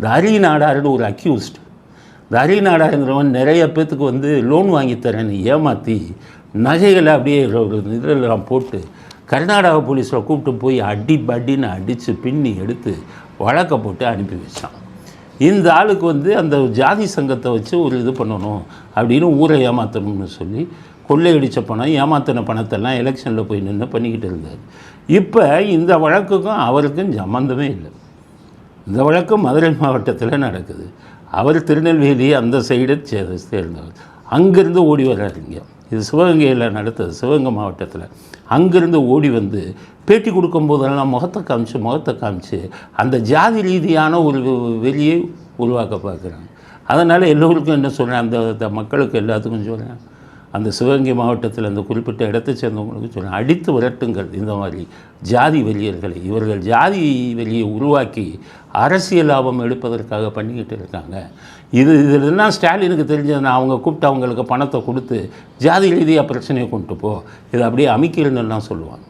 இந்த ஹரி நாடாருன்னு ஒரு அக்யூஸ்ட். இந்த ஹரி நாடாருங்கிறவன் நிறைய பேத்துக்கு வந்து லோன் வாங்கித்தரேன்னு ஏமாற்றி நகைகளை அப்படியே இதெல்லாம் போட்டு கர்நாடகா போலீஸில் கூப்பிட்டு போய் அடின்னு அடித்து பின்னி எடுத்து வழக்கை போட்டு அனுப்பி வச்சான். இந்த ஆளுக்கு வந்து அந்த ஜாதி சங்கத்தை வச்சு ஒரு இது பண்ணணும் அப்படின்னு ஊரை ஏமாற்றணும்னு சொல்லி கொள்ளையடித்த பணம் ஏமாத்தின பணத்தெல்லாம் எலெக்ஷனில் போய் நின்று பண்ணிக்கிட்டு இருந்தார். இப்போ இந்த வழக்குக்கும் அவருக்கும் சம்மந்தமே இல்லை. இந்த வழக்கு மதுரை மாவட்டத்தில் நடக்குது. அவர் திருநெல்வேலி அந்த சைடு சேர்ந்தவர். அங்கேருந்து ஓடி வர்றாருங்க. இது சிவகங்கையில் நடத்தது, சிவகங்கை மாவட்டத்தில். அங்கேருந்து ஓடி வந்து பேட்டி கொடுக்கும்போதெல்லாம் முகத்தை காமிச்சு அந்த ஜாதி ரீதியான ஒரு வெளியை உருவாக்க பார்க்குறாங்க. அதனால் எல்லோருக்கும் என்ன சொல்கிறேன், அந்த மக்களுக்கு எல்லாத்துக்கும் சொல்கிறேன், அந்த சிவகங்கை மாவட்டத்தில் அந்த குறிப்பிட்ட இடத்தை சேர்ந்தவங்களுக்கு சொல்கிறேன், அடித்து விரட்டுங்கள் இந்த மாதிரி ஜாதி வெறியர்களை. இவர்கள் ஜாதி வெளியை உருவாக்கி அரசியல் லாபம் எடுப்பதற்காக பண்ணிக்கிட்டு இருக்காங்க. இதெல்லாம் ஸ்டாலினுக்கு தெரிஞ்சதுன்னா அவங்க கூப்பிட்டு அவங்களுக்கு பணத்தை கொடுத்து ஜாதி ரீதியாக பிரச்சனையை கொண்டு போ, இதை அப்படியே அமைக்கிறதுன்னு சொல்லுவாங்க.